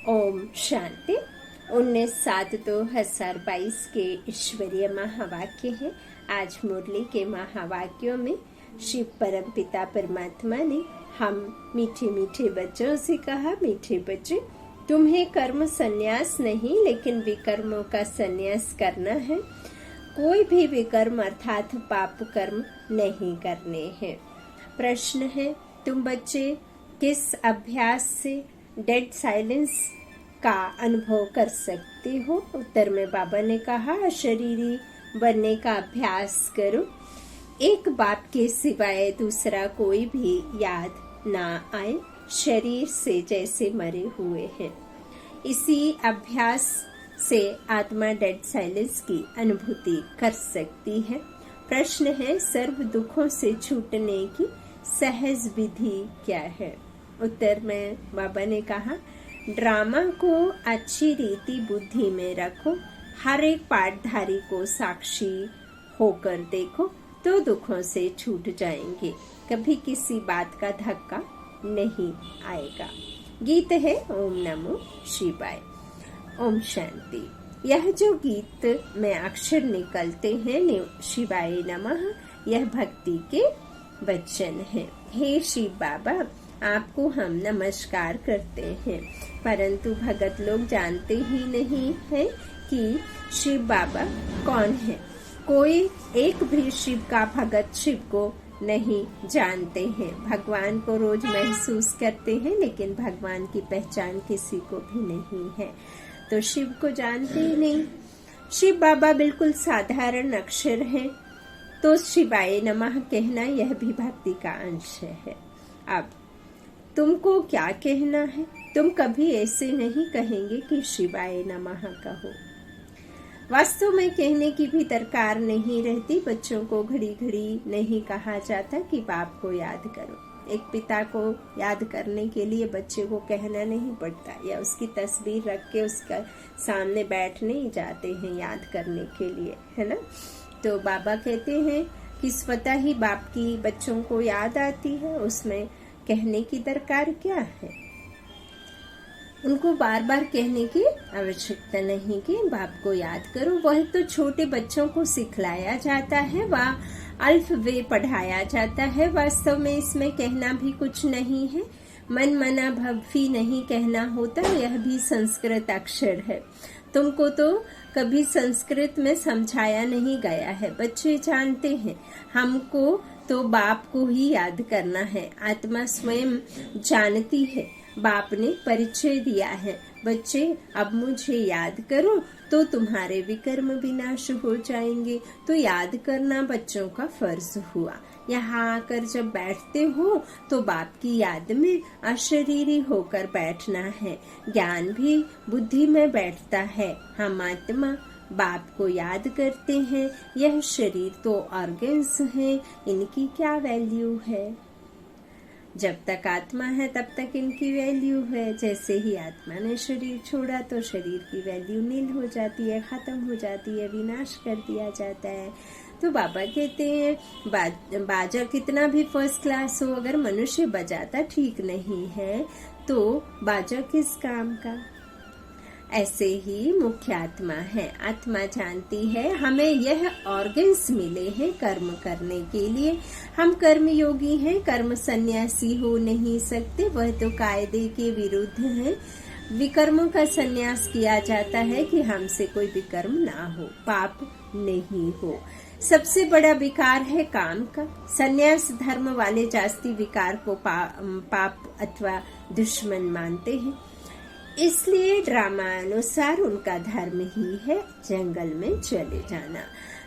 ओम शांति। 19/7/2022 के ईश्वरीय महावाक्य है। आज मुरली के महावाक्यों में शिव परम पिता परमात्मा ने हम मीठे मीठे बच्चों से कहा, मीठे बच्चे, तुम्हें कर्म संन्यास नहीं लेकिन विकर्मों का संन्यास करना है। कोई भी विकर्म अर्थात पाप कर्म नहीं करने हैं। प्रश्न है, तुम बच्चे किस अभ्यास से डेड साइलेंस का अनुभव कर सकते हो? उत्तर में बाबा ने कहा, अशरीरी बनने का अभ्यास करो। एक बाप के सिवाय दूसरा कोई भी याद ना आए, शरीर से जैसे मरे हुए हैं। इसी अभ्यास से आत्मा डेड साइलेंस की अनुभूति कर सकती है। प्रश्न है, सर्व दुखों से छूटने की सहज विधि क्या है? उत्तर में बाबा ने कहा, ड्रामा को अच्छी रीति बुद्धि में रखो, हर एक पाठधारी को साक्षी होकर देखो तो दुखों से छूट जाएंगे, कभी किसी बात का धक्का नहीं आएगा। गीत है ओम नमो शिवाय। ओम शांति। यह जो गीत में अक्षर निकलते हैं शिवाय नमः, यह भक्ति के वचन हैं। हे शिव बाबा, आपको हम नमस्कार करते हैं, परंतु भगत लोग जानते ही नहीं है कि शिव बाबा कौन है। कोई एक भी शिव का भगत शिव को नहीं जानते हैं। भगवान को रोज महसूस करते हैं लेकिन भगवान की पहचान किसी को भी नहीं है, तो शिव को जानते ही नहीं। शिव बाबा बिल्कुल साधारण अक्षर है, तो शिवाय नमः कहना यह भी भक्ति का अंश है। अब तुमको क्या कहना है? तुम कभी ऐसे नहीं कहेंगे कि शिवाय नमः कहो। वास्तव में कहने की भी दरकार नहीं रहती। बच्चों को घड़ी घड़ी नहीं कहा जाता कि बाप को याद करो। एक पिता को याद करने के लिए बच्चे को कहना नहीं पड़ता, या उसकी तस्वीर रख के उसका सामने बैठ नहीं जाते हैं याद करने के लिए, है ना। तो बाबा कहते हैं कि स्वतः ही बाप की बच्चों को याद आती है, उसमें कहने की दरकार क्या है? उनको बार बार कहने की आवश्यकता नहीं कि बाप को याद करो। वह तो छोटे बच्चों को सिखलाया जाता है, वह अल्फबे पढ़ाया जाता है। वास्तव में इसमें कहना भी कुछ नहीं है। मन मना भव नहीं कहना होता, यह भी संस्कृत अक्षर है। तुमको तो कभी संस्कृत में समझाया नहीं गया है। बच्चे जानते हैं, हमको तो बाप को ही याद करना है। आत्मा स्वयं जानती है, बाप ने परिचय दिया है, बच्चे अब मुझे याद करो तो तुम्हारे विकर्म विनाश हो जाएंगे। तो याद करना बच्चों का फर्ज हुआ। यहाँ आकर जब बैठते हो तो बाप की याद में अशरीरी होकर बैठना है। ज्ञान भी बुद्धि में बैठता है। हम आत्मा बाप को याद करते हैं। यह शरीर तो ऑर्गन्स हैं, इनकी क्या वैल्यू है? जब तक आत्मा है तब तक इनकी वैल्यू है। जैसे ही आत्मा ने शरीर छोड़ा तो शरीर की वैल्यू नील हो जाती है, खत्म हो जाती है, विनाश कर दिया जाता है। तो बाबा कहते हैं बाजा कितना भी फर्स्ट क्लास हो, अगर मनुष्य बजाता ठीक नहीं है तो बाजा किस काम का? ऐसे ही मुख्य आत्मा है। आत्मा जानती है हमें यह ऑर्गन्स मिले हैं कर्म करने के लिए। हम कर्म योगी हैं, कर्म सन्यासी हो नहीं सकते, वह तो कायदे के विरुद्ध है। विकर्मों का सन्यास किया जाता है कि हमसे कोई विकर्म ना हो, पाप नहीं हो। सबसे बड़ा विकार है काम का। सन्यास धर्म वाले जास्ती विकार को पाप अथवा दुश्मन मानते हैं। इसलिए ड्रामा अनुसार उनका धर्म ही है जंगल में चले जाना,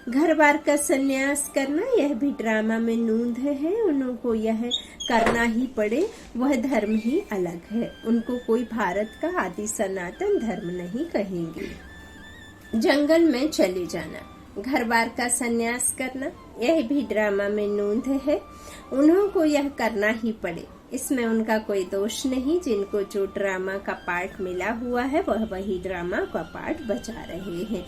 घर बार का सन्यास करना। यह भी ड्रामा में नूंद है। उनको यह करना ही पड़े, वह धर्म ही अलग है। उनको कोई भारत का आदि सनातन धर्म नहीं कहेंगे। जंगल में चले जाना, घर बार का सन्यास करना, यह भी ड्रामा में नूंद है। उनको यह करना ही पड़े, इसमें उनका कोई दोष नहीं। जिनको जो ड्रामा का पार्ट मिला हुआ है वह वही ड्रामा का पार्ट बजा रहे हैं।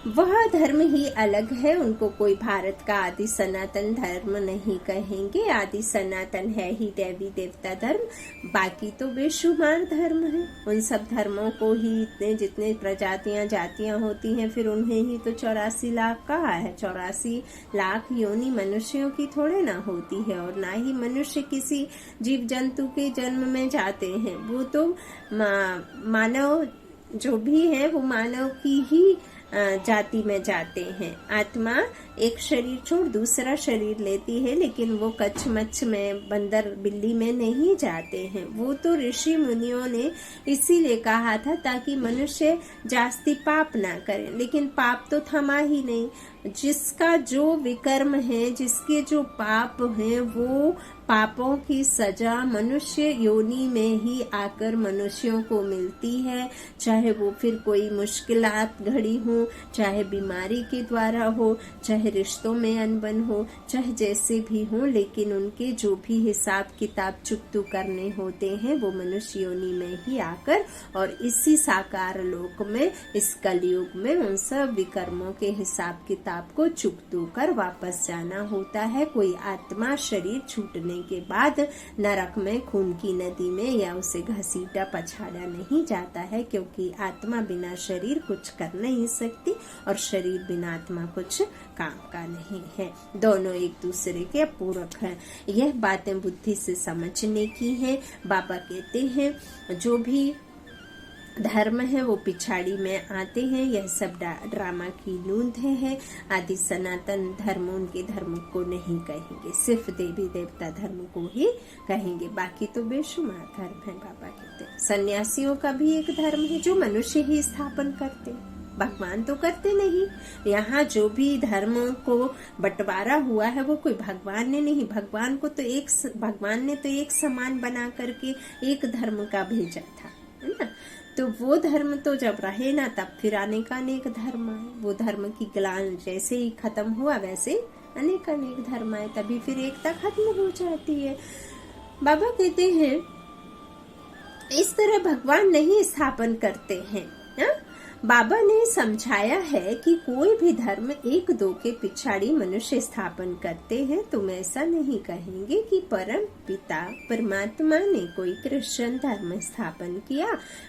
वह धर्म ही अलग है। उनको कोई भारत का आदि सनातन धर्म नहीं कहेंगे। आदि सनातन है ही देवी देवता धर्म, बाकी तो बेशुमार धर्म है। उन सब धर्मों को ही इतने जितने प्रजातियां जातियां होती हैं, फिर उन्हें ही तो 84 लाख कहा है। 84 लाख योनि मनुष्यों की थोड़े ना होती है, और ना ही मनुष्य किसी जीव जंतु के जन्म में जाते हैं। वो तो मानव जो भी है वो मानव की ही जाति में जाते हैं। आत्मा एक शरीर छोड़ दूसरा शरीर लेती है, लेकिन वो कच्छ मच्छ में, बंदर बिल्ली में नहीं जाते हैं। वो तो ऋषि मुनियों ने इसीलिए कहा था ताकि मनुष्य जास्ती पाप ना करे, लेकिन पाप तो थमा ही नहीं। जिसका जो विकर्म है, जिसके जो पाप हैं, वो पापों की सजा मनुष्य योनि में ही आकर मनुष्यों को मिलती है। चाहे वो फिर कोई मुश्किलात घड़ी हो, चाहे बीमारी के द्वारा हो, चाहे रिश्तों में अनबन हो, चाहे जैसे भी हो, लेकिन उनके जो भी हिसाब किताब चुकतू करने होते हैं वो मनुष्य योनि में ही आकर, और इसी साकार लोक में, इस कलयुग में उन सब विकर्मों के हिसाब किताब को चुकतू कर वापस जाना होता है। कोई आत्मा शरीर छूटने के बाद नरक में, खून की नदी में या उसे घसीटा पछाड़ा नहीं जाता है, क्योंकि आत्मा बिना शरीर कुछ कर नहीं सकती और शरीर बिना आत्मा कुछ काम का नहीं है। दोनों एक दूसरे के पूरक हैं। यह बातें बुद्धि से समझने की हैं। बाबा कहते हैं जो भी धर्म है वो पिछाड़ी में आते हैं। यह सब ड्रामा की नूंद है। आदि सनातन धर्म उनके धर्म को नहीं कहेंगे, सिर्फ देवी देवता धर्म को ही कहेंगे, बाकी तो बेशुमार धर्म है। बाबा कहते हैं सन्यासियों का भी एक धर्म है जो मनुष्य ही स्थापन करते, भगवान तो करते नहीं। यहाँ जो भी धर्म को बंटवारा हुआ है वो कोई भगवान ने नहीं, भगवान ने तो एक समान बना करके एक धर्म का भेजा था, है ना। तो वो धर्म तो जब रहे ना, तब फिर अनेक धर्म आए। वो धर्म की ग्लान जैसे ही खत्म हुआ वैसे अनेक धर्म आए, तभी फिर एकता खत्म हो जाती है। बाबा कहते हैं इस तरह भगवान नहीं स्थापन करते हैं। बाबा ने समझाया है कि कोई भी धर्म एक दो के पिछाड़ी मनुष्य स्थापन करते हैं। तुम ऐसा नहीं कहेंगे कि परम पिता परमात्मा ने कोई क्रिश्चियन धर्म स्थापन किया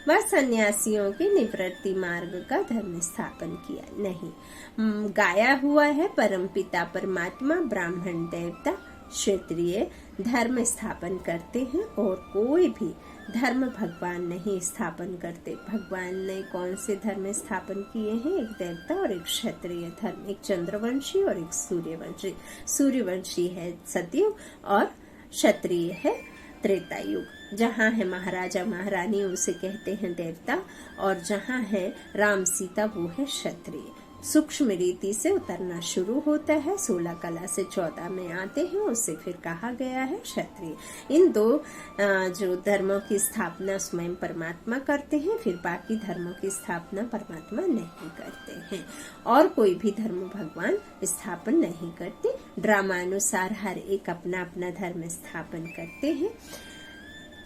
व सन्यासियों के निवृत्ति मार्ग का धर्म स्थापन किया, नहीं। गाया हुआ है परम पिता परमात्मा ब्राह्मण देवता क्षत्रिय धर्म स्थापन करते हैं, और कोई भी धर्म भगवान नहीं स्थापन करते। भगवान ने कौन से धर्म स्थापन किए हैं? एक देवता और एक क्षत्रिय धर्म, एक चंद्रवंशी और एक सूर्यवंशी। सूर्यवंशी है सतयुग और क्षत्रिय है त्रेता युग। जहाँ है महाराजा महारानी उसे कहते हैं देवता, और जहाँ है राम सीता वो है क्षत्रिय। सूक्ष्म रीति से उतरना शुरू होता है, 16 कला से 14 में आते हैं, उसे फिर कहा गया है क्षत्रिय। इन दो जो धर्मों की स्थापना स्वयं परमात्मा करते हैं, फिर बाकी धर्मों की स्थापना परमात्मा नहीं करते हैं, और कोई भी धर्म भगवान स्थापन नहीं करते। ड्रामानुसार हर एक अपना अपना धर्म स्थापन करते हैं।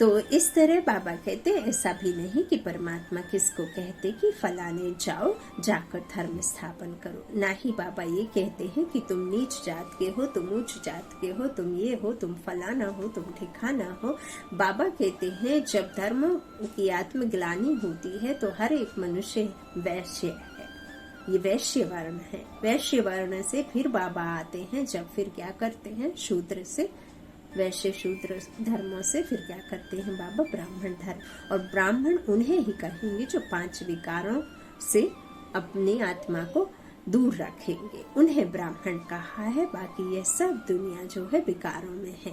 तो इस तरह बाबा कहते ऐसा भी नहीं कि परमात्मा किसको कहते कि फलाने जाओ जाकर धर्म स्थापन करो, ना ही बाबा ये कहते हैं कि तुम नीच जात के हो, तुम उच्च जात के हो, तुम ये हो, तुम फलाना हो, तुम ठिकाना हो। बाबा कहते हैं जब धर्म की आत्मग्लानि होती है तो हर एक मनुष्य वैश्य है, ये वैश्य वर्ण है। वैश्य वर्ण से फिर बाबा आते हैं, जब फिर क्या करते हैं शूद्र से, वैश्य शूद्र धर्मों से फिर क्या करते हैं बाबा ब्राह्मण धर्म। और ब्राह्मण उन्हें ही कहेंगे जो 5 विकारों से अपनी आत्मा को दूर रखेंगे, उन्हें ब्राह्मण कहा है। बाकी ये सब दुनिया जो है विकारों में है।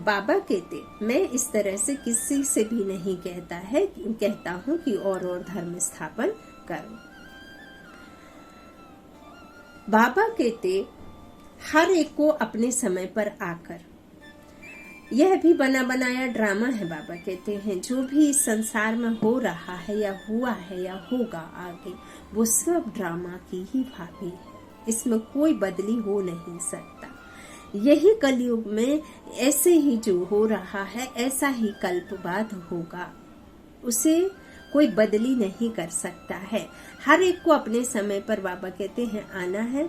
बाबा कहते मैं इस तरह से किसी से भी नहीं कहता हूँ कि और धर्म स्थापन करो। बाबा कहते हर एक को अपने समय पर आकर, यह भी बना बनाया ड्रामा है। बाबा कहते हैं जो भी इस संसार में हो रहा है या हुआ है या होगा आगे, वो सब ड्रामा की ही भाभी है, इसमें कोई बदली हो नहीं सकता। यही कलयुग में ऐसे ही जो हो रहा है ऐसा ही कल्प बाद होगा, उसे कोई बदली नहीं कर सकता है। हर एक को अपने समय पर बाबा कहते हैं आना है,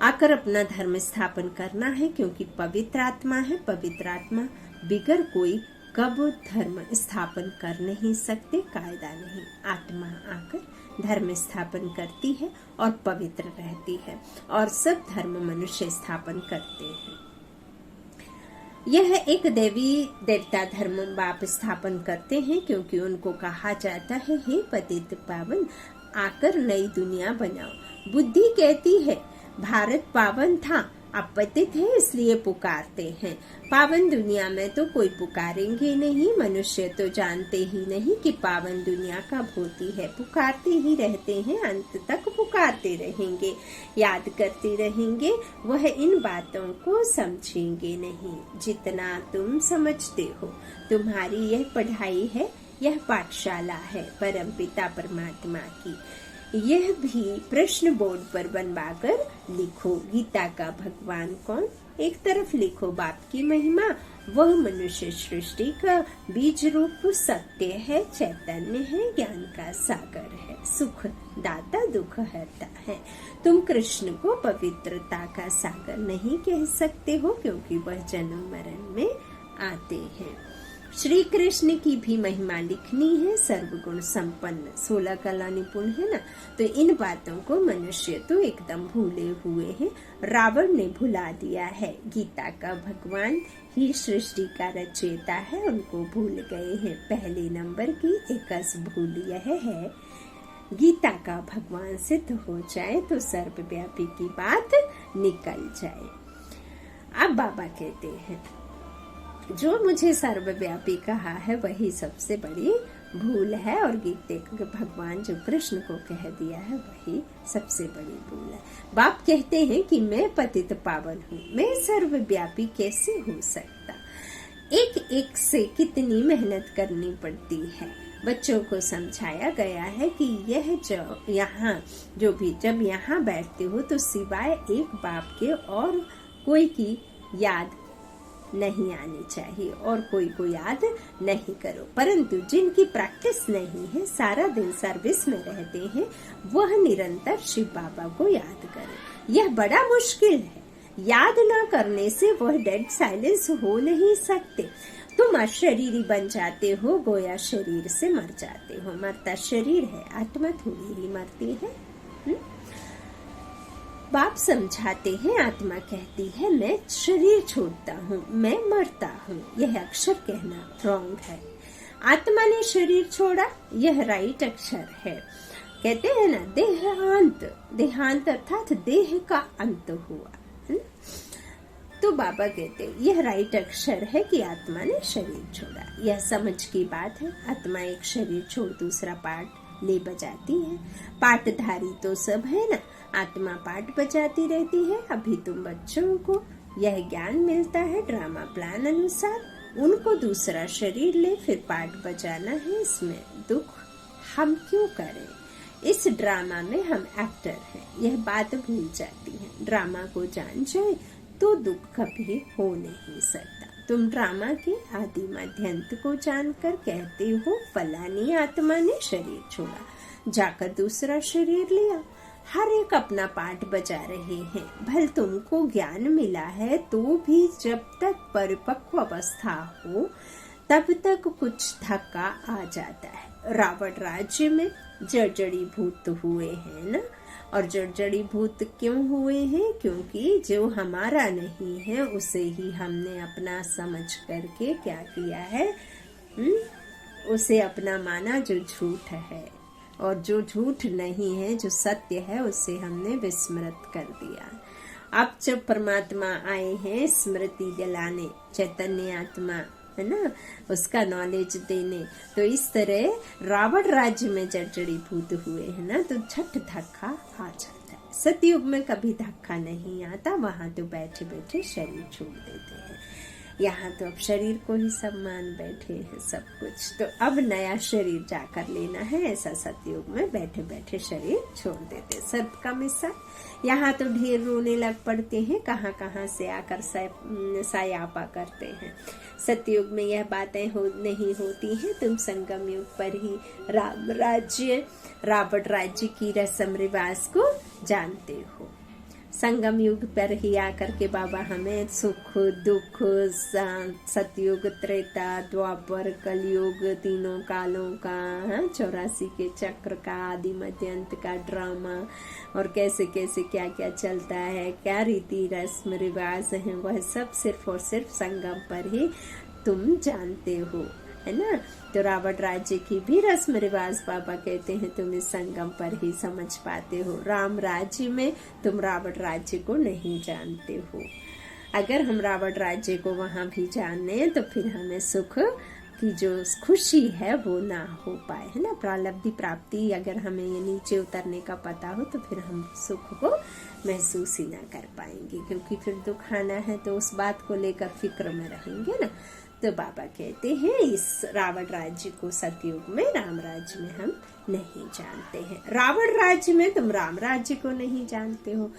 आकर अपना धर्म स्थापन करना है, क्योंकि पवित्र आत्मा है। पवित्र आत्मा बिगर कोई कब धर्म स्थापन कर नहीं सकते, कायदा नहीं। आत्मा आकर धर्म स्थापन करती है और पवित्र रहती है, और सब धर्म मनुष्य स्थापन करते हैं। यह एक देवी देवता धर्म बाप स्थापन करते हैं, क्योंकि उनको कहा जाता है, हे पतित पावन आकर नई दुनिया बनाओ। बुद्धि कहती है भारत पावन था, अब पतित है इसलिए पुकारते हैं। पावन दुनिया में तो कोई पुकारेंगे नहीं, मनुष्य तो जानते ही नहीं कि पावन दुनिया कब होती है। पुकारते ही रहते हैं, अंत तक पुकारते रहेंगे, याद करते रहेंगे, वह इन बातों को समझेंगे नहीं जितना तुम समझते हो। तुम्हारी यह पढ़ाई है, यह पाठशाला है परमपिता परमात्मा की। यह भी प्रश्न बोर्ड पर बनवाकर लिखो, गीता का भगवान कौन। एक तरफ लिखो बाप की महिमा, वह मनुष्य सृष्टि का बीज रूप सत्य है, चैतन्य है, ज्ञान का सागर है, सुख दाता दुख हरता है। तुम कृष्ण को पवित्रता का सागर नहीं कह सकते हो, क्योंकि वह जन्म मरण में आते हैं। श्री कृष्ण की भी महिमा लिखनी है, सर्वगुण संपन्न, 16 कला निपुण है ना। तो इन बातों को मनुष्य तो एकदम भूले हुए हैं, रावण ने भुला दिया है। गीता का भगवान ही सृष्टि का रचयिता है, उनको भूल गए हैं। पहले नंबर की एकस भूल यह है, गीता का भगवान सिद्ध हो जाए तो सर्वव्यापी की बात निकल जाए। अब बाबा कहते हैं, जो मुझे सर्वव्यापी कहा है वही सबसे बड़ी भूल है, और गीते के भगवान जो कृष्ण को कह दिया है वही सबसे बड़ी भूल है। बाप कहते हैं कि मैं पतित पावन हूँ, मैं सर्वव्यापी कैसे हो सकता। एक एक से कितनी मेहनत करनी पड़ती है। बच्चों को समझाया गया है कि यह जो यहाँ जो भी जब यहाँ बैठते हो तो सिवाय एक बाप के और कोई की याद नहीं आनी चाहिए, और कोई को याद नहीं करो। परंतु जिनकी प्रैक्टिस नहीं है, सारा दिन सर्विस में रहते हैं, वह निरंतर शिव बाबा को याद करें। यह बड़ा मुश्किल है। याद न करने से वह डेड साइलेंस हो नहीं सकते। तुम अशरीरी बन जाते हो, गोया शरीर से मर जाते हो। मरता शरीर है, आत्मा थोड़ी ही मरती है। बाप समझाते हैं, आत्मा कहती है मैं शरीर छोड़ता हूँ, मैं मरता हूँ। यह अक्षर कहना रॉन्ग है। आत्मा ने शरीर छोड़ा, यह राइट अक्षर है। कहते हैं ना देहांत, देहांत अर्थात देह का अंत हुआ। तो बाबा कहते हैं यह राइट अक्षर है कि आत्मा ने शरीर छोड़ा। यह समझ की बात है। आत्मा एक शरीर छोड़ दूसरा पार्ट ले बजाती है। पाटधारी तो सब है ना, आत्मा पाठ बजाती रहती है। अभी तुम बच्चों को यह ज्ञान मिलता है ड्रामा प्लान अनुसार, उनको दूसरा शरीर ले फिर पाठ बजाना है। इसमें दुख हम क्यों करें? इस ड्रामा में हम एक्टर हैं, यह बात भूल जाती है। ड्रामा को जान जाए तो दुख कभी हो नहीं सकता। तुम ड्रामा के आदि मध्यांत को जानकर कहते हो फलानी आत्मा ने शरीर छोड़ा, जाकर दूसरा शरीर लिया। हर एक अपना पाठ बजा रहे हैं। भल तुमको ज्ञान मिला है तो भी जब तक परिपक्व अवस्था हो तब तक कुछ धक्का आ जाता है। रावण राज्य में जड़जड़ी भूत हुए हैं ना, और जड़जड़ी भूत क्यों हुए हैं? क्योंकि जो हमारा नहीं है उसे ही हमने अपना समझ करके क्या किया है, उसे अपना माना जो झूठ है, और जो झूठ नहीं है जो सत्य है उसे हमने विस्मृत कर दिया। अब जब परमात्मा आए हैं स्मृति दिलाने, चैतन्य आत्मा है ना, उसका नॉलेज देने, तो इस तरह रावण राज्य में जड़जड़ी भूत हुए हैं ना, तो झट धक्का आ जाता है। सतयुग में कभी धक्का नहीं आता, वहां तो बैठे बैठे शरीर छोड़ देते हैं। यहाँ तो अब शरीर को ही सब मान बैठे हैं सब कुछ, तो अब नया शरीर जाकर लेना है। ऐसा सतयुग में बैठे बैठे शरीर छोड़ देते। सर्प का मिसाल, यहाँ तो ढेर रोने लग पड़ते हैं, कहाँ कहाँ से आकर सायापा करते हैं। सतयुग में यह बातें नहीं होती हैं। तुम संगम युग पर ही रावण राज्य की रस्म रिवाज को जानते हो। संगम युग पर ही आकर के बाबा हमें सुख दुख, सतयुग, त्रेता, द्वापर, कलयुग, तीनों कालों का, 84 के चक्र का, आदि मध्य अंत का ड्रामा और कैसे कैसे क्या क्या चलता है, क्या रीति रस्म रिवाज है, वह सब सिर्फ और सिर्फ संगम पर ही तुम जानते हो, है ना। तो रावण राज्य की भी रस्म रिवाज बाबा कहते हैं तुम इस संगम पर ही समझ पाते हो। राम राज्य में तुम रावण राज्य को नहीं जानते हो। अगर हम रावण राज्य को वहां भी जाने तो फिर हमें सुख की जो खुशी है वो ना हो पाए, है ना। प्रारब्ध प्राप्ति अगर हमें ये नीचे उतरने का पता हो तो फिर हम सुख को महसूस ही ना कर पाएंगे, क्योंकि फिर दुख आना है तो उस बात को लेकर फिक्र में रहेंगे ना। तो बाबा कहते हैं इस रावण राज्य को सतयुग में राम राज्य में हम नहीं जानते हैं। रावण राज्य में तुम राम राज्य को नहीं जानते हो।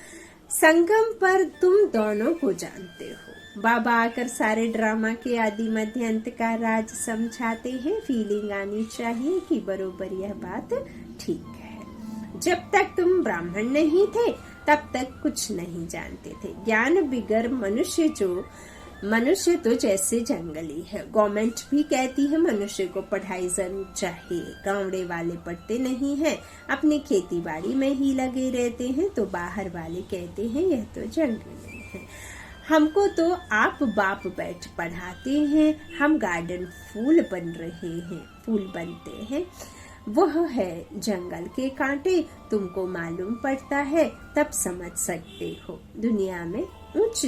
संगम पर तुम दोनों को जानते हो। बाबा आकर सारे ड्रामा के आदि मध्य अंत का राज समझाते हैं। फीलिंग आनी चाहिए कि बरोबर यह बात ठीक है। जब तक तुम ब्राह्मण नहीं थे तब तक कुछ नहीं जानते थे। ज्ञान बिगर मनुष्य तो जैसे जंगली है। गवर्नमेंट भी कहती है मनुष्य को पढ़ाई जरूर चाहिए। गाँवड़े वाले पढ़ते नहीं हैं, अपनी खेती बाड़ी में ही लगे रहते हैं, तो बाहर वाले कहते हैं यह तो जंगली है। हमको तो आप बाप बैठ पढ़ाते हैं, हम गार्डन फूल बनते हैं, वह है जंगल के कांटे। तुमको मालूम पड़ता है तब समझ सकते हो। दुनिया में ऊंच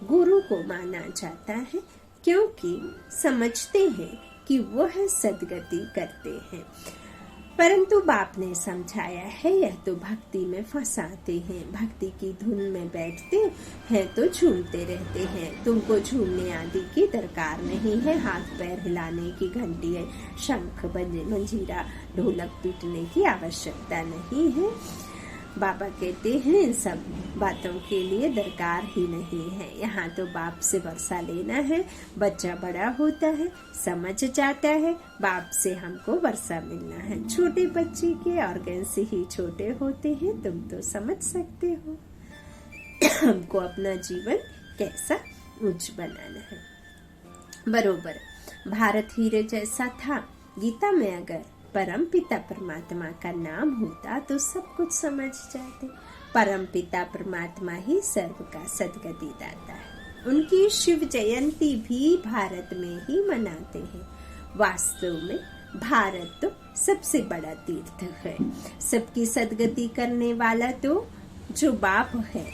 गुरु को माना जाता है, क्योंकि समझते हैं कि वह सद्गति करते हैं। परंतु बाप ने समझाया है यह तो भक्ति में फंसाते हैं। भक्ति की धुन में बैठते हैं तो झूमते रहते हैं। तुमको झूमने आदि की दरकार नहीं है। हाथ पैर हिलाने की, घंटी, शंख, मंजीरा, ढोलक पीटने की आवश्यकता नहीं है। बाबा कहते हैं इन सब बातों के लिए दरकार ही नहीं है। यहाँ तो बाप से वर्षा लेना है। बच्चा बड़ा होता है, समझ जाता है, बाप से हमको वर्षा मिलना है। छोटे बच्चे के ऑर्गन्स ही छोटे होते हैं, तुम तो समझ सकते हो हमको अपना जीवन कैसा उच्च बनाना है। बरोबर भारत हीरे जैसा था। गीता में अगर परम पिता परमात्मा का नाम होता तो सब कुछ समझ जाते। परम पिता परमात्मा ही सर्व का सद्गति दाता है। उनकी शिव जयंती भी भारत में ही मनाते हैं। वास्तव में भारत तो सबसे बड़ा तीर्थ है। सबकी सद्गति करने वाला तो जो बाप है,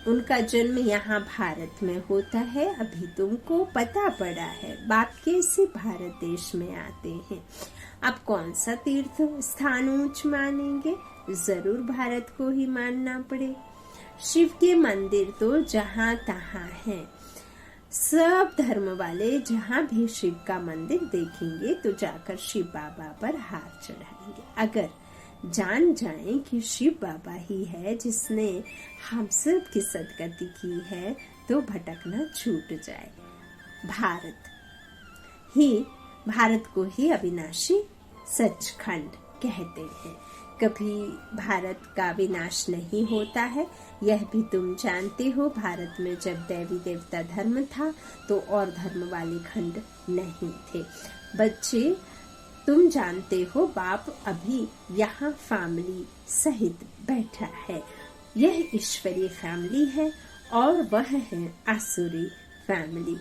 उनका जन्म यहाँ भारत में होता है। अभी तुमको पता पड़ा है बाप कैसे भारत देश में आते हैं। अब कौन सा तीर्थ स्थान ऊंच मानेंगे? जरूर भारत को ही मानना पड़े। शिव के मंदिर तो जहाँ तहाँ हैं। सब धर्म वाले जहाँ भी शिव का मंदिर देखेंगे तो जाकर शिव बाबा पर हार चढ़ाएंगे। अगर जान जाएं कि शिव बाबा ही है जिसने हम सब की सद्गति की है तो भटकना छूट जाए। भारत को ही अविनाशी सचखंड कहते हैं। कभी भारत का विनाश नहीं होता है, यह भी तुम जानते हो। भारत में जब देवी देवता धर्म था तो और धर्म वाले खंड नहीं थे। बच्चे तुम जानते हो बाप अभी यहाँ फैमिली सहित बैठा है। यह ईश्वरीय फैमिली है और वह है आसुरी फैमिली।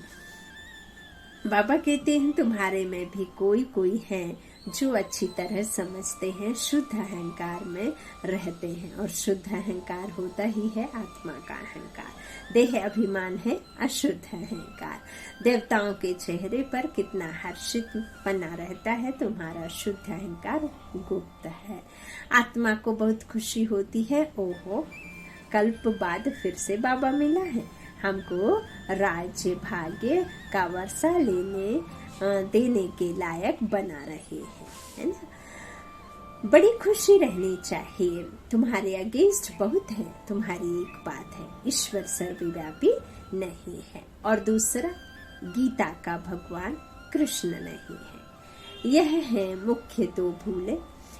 बाबा कहते हैं तुम्हारे में भी कोई है जो अच्छी तरह समझते हैं, शुद्ध अहंकार में रहते हैं। और शुद्ध अहंकार होता ही है आत्मा का अहंकार। देह अभिमान है अशुद्ध अहंकार। देवताओं के चेहरे पर कितना हर्षित बना रहता है, तुम्हारा शुद्ध अहंकार गुप्त है। आत्मा को बहुत खुशी होती है, ओहो कल्प बाद फिर से बाबा मिला है। हमको राज्य भाग्य का वर्षा देने के लायक बना रहे हैं, है ना। बड़ी खुशी रहनी चाहिए। तुम्हारे अगेंस्ट बहुत है, तुम्हारी एक बात है, ईश्वर सर्वव्यापी नहीं है, और दूसरा गीता का भगवान कृष्ण नहीं है। यह है मुख्य दो भूलें।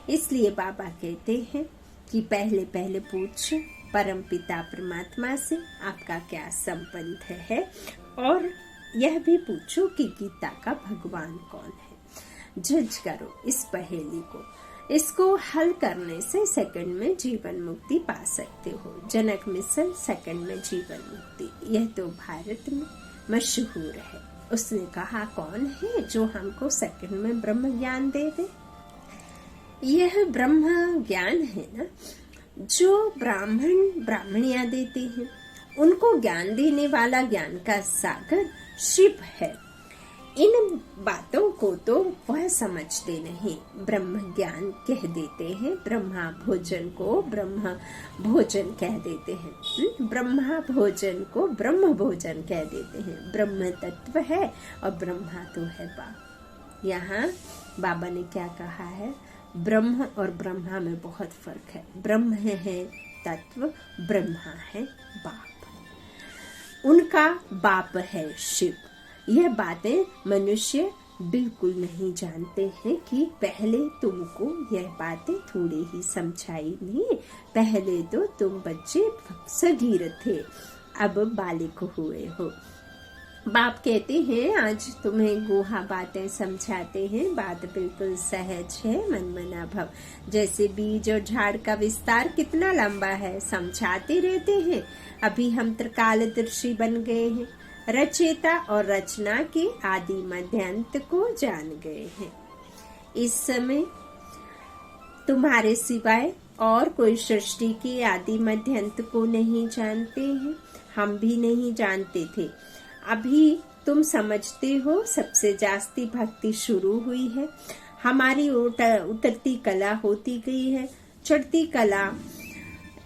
इसलिए बाबा कहते हैं कि पहले पहले पूछ परम पिता परमात्मा से आपका क्या संबंध है, और यह भी पूछो कि गीता का भगवान कौन है। जज करो इस पहेली को। इसको हल करने से सेकंड में जीवन मुक्ति पा सकते हो। जनक मिसल सेकंड में जीवन मुक्ति, यह तो भारत में मशहूर है। उसने कहा कौन है जो हमको सेकंड में ब्रह्म ज्ञान दे दे। यह ब्रह्म ज्ञान है ना, जो ब्राह्मण ब्राह्मणियां देते हैं, उनको ज्ञान देने वाला ज्ञान का सागर शिव है। इन बातों को तो वह समझते नहीं, ब्रह्म ज्ञान कह देते हैं। ब्रह्मा भोजन को ब्रह्म भोजन कह देते हैं, ब्रह्मा भोजन को ब्रह्म भोजन कह देते हैं। ब्रह्म तत्व है और ब्रह्मा तो है बाप। यहाँ बाबा ने क्या कहा है, ब्रह्म और ब्रह्मा में बहुत फर्क है। ब्रह्म है तत्व, ब्रह्मा है बाप। उनका बाप है शिव। यह बातें मनुष्य बिल्कुल नहीं जानते हैं कि पहले तुमको यह बातें थोड़ी ही समझाई नहीं। पहले तो तुम बच्चे सगीर थे, अब बालिक हुए हो। बाप कहते हैं आज तुम्हें गुहा बातें समझाते हैं। बात बिल्कुल सहज है, मन मना भव। जैसे बीज और झाड़ का विस्तार कितना लंबा है, समझाते रहते हैं। अभी हम त्रिकालदर्शी बन गए हैं, रचयिता और रचना के आदि मध्यांत को जान गए हैं। इस समय तुम्हारे सिवाय और कोई सृष्टि के आदि मध्यांत को नहीं जानते हैं, हम भी नहीं जानते थे। अभी तुम समझते हो, सबसे जास्ती भक्ति शुरू हुई है। हमारी उतरती कला होती गई है, चढ़ती कला।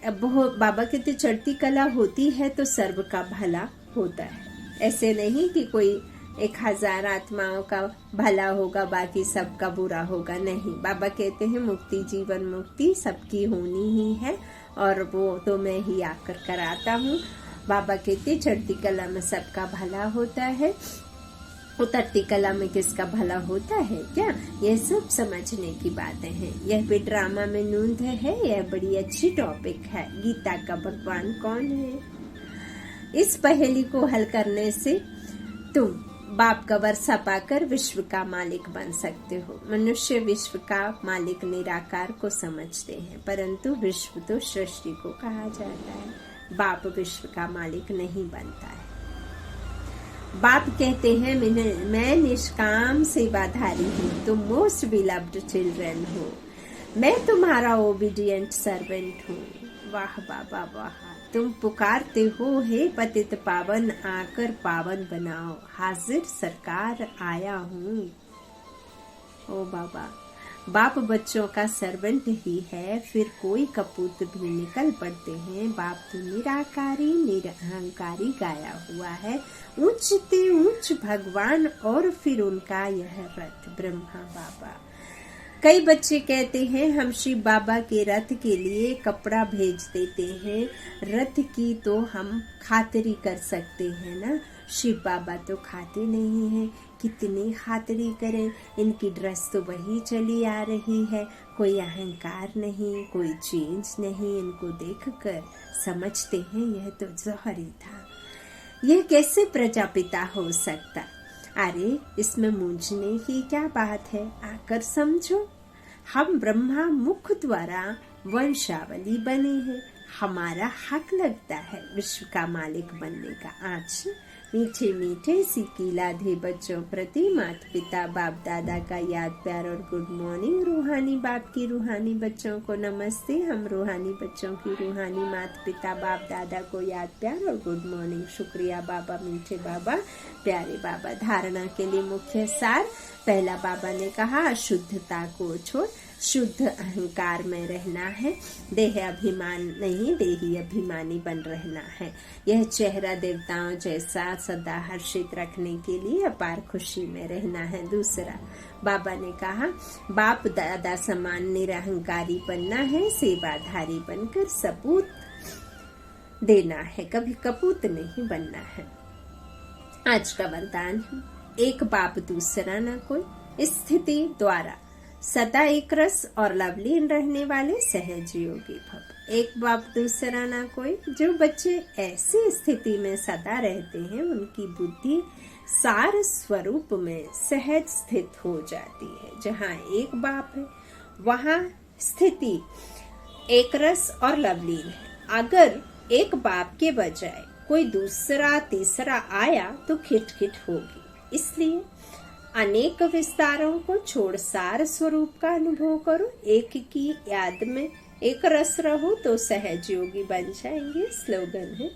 बाबा कहते चढ़ती कला होती है तो सर्व का भला होता है। ऐसे नहीं कि कोई 1000 आत्माओं का भला होगा बाकी सबका बुरा होगा, नहीं। बाबा कहते हैं मुक्ति जीवन मुक्ति सबकी होनी ही है, और वो तो मैं ही आकर कराता हूँ। बाबा कहते चढ़ती कला में सबका भला होता है, उतरती कला में किसका भला होता है क्या? यह सब समझने की बातें हैं। यह भी ड्रामा में नूंद है। यह बड़ी अच्छी टॉपिक है। गीता का भगवान कौन है? इस पहेली को हल करने से तुम बाप का वर्षा पाकर विश्व का मालिक बन सकते हो। मनुष्य विश्व का मालिक निराकार को समझते हैं, परंतु विश्व तो सृष्टि को कहा जाता है। बाप विश्व का मालिक नहीं बनता है। बाप कहते हैं मैं निष्काम सेवाधारी हूँ, तुम मोस्ट बिलव्ड चिल्ड्रन हो, मैं तुम्हारा ओबीडियंट सर्वेंट हूँ। वाह बाबा वाह। तुम पुकारते हो हे पतित पावन, आकर पावन बनाओ, हाजिर सरकार आया हूँ। ओ बाबा, बाप बच्चों का सर्वेंट ही है, फिर कोई कपूत भी निकल पड़ते हैं। बाप तो निराकारी निरहंकारी गाया हुआ है, ऊंचते ऊंच भगवान, और फिर उनका यह रथ ब्रह्मा बाबा। कई बच्चे कहते हैं हम शिव बाबा के रथ के लिए कपड़ा भेज देते हैं, रथ की तो हम खातिरी कर सकते हैं ना। शिव बाबा तो खाते नहीं हैं, कितनी खातिरी करें, इनकी ड्रेस तो वही चली आ रही है, कोई अहंकार नहीं, कोई चेंज नहीं। इनको देखकर समझते हैं यह तो जौहरी था, यह कैसे प्रजापिता हो सकता। अरे इसमें मूंझने की क्या बात है, आकर समझो। हम ब्रह्मा मुख द्वारा वंशावली बने हैं, हमारा हक लगता है विश्व का मालिक बनने का। आज मीठे मीठे सीखी लाधे बच्चों प्रति माता पिता बाप दादा का याद प्यार और गुड मॉर्निंग। रूहानी बाप की रूहानी बच्चों को नमस्ते। हम रूहानी बच्चों की रूहानी माता पिता बाप दादा को याद प्यार और गुड मॉर्निंग। शुक्रिया बाबा, मीठे बाबा, प्यारे बाबा। धारणा के लिए मुख्य सार। पहला, बाबा ने कहा अशुद्धता को छोड़ शुद्ध अहंकार में रहना है। देह अभिमान नहीं, देही अभिमानी बन रहना है। यह चेहरा देवताओं जैसा सदा हर्षित रखने के लिए अपार खुशी में रहना है। दूसरा, बाबा ने कहा बाप दादा समान निरहंकारी बनना है। सेवाधारी बनकर सपूत देना है, कभी कपूत नहीं बनना है। आज का वरदान है, एक बाप दूसरा न कोई। स्थिति द्वारा सदा एक रस और लवलीन रहने वाले सहज योगी भव। एक बाप दूसरा ना कोई। जो बच्चे ऐसी स्थिति में सदा रहते हैं उनकी बुद्धि सार स्वरूप में सहज स्थित हो जाती है। जहाँ एक बाप है वहाँ स्थिति एक रस और लवलीन है। अगर एक बाप के बजाय कोई दूसरा तीसरा आया तो खिटखिट होगी। इसलिए अनेक विस्तारों को छोड़ सार स्वरूप का अनुभव करो। एक की याद में एक रस रहो तो सहज योगी बन जाएंगे। स्लोगन है,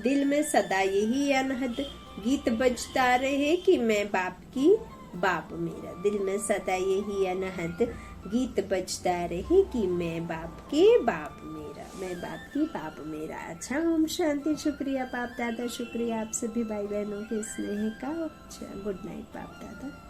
दिल में सदा यही अनहद गीत बजता रहे कि मैं बाप की बाप मेरा। दिल में सदा यही अनहद गीत बजता रहे कि मैं बाप के बाप मेरा, मैं बाप की बाप मेरा। अच्छा, ओम शांति। शुक्रिया बाप दादा, शुक्रिया आप सभी भाई बहनों के स्नेह का। अच्छा, गुड नाइट बाप दादा।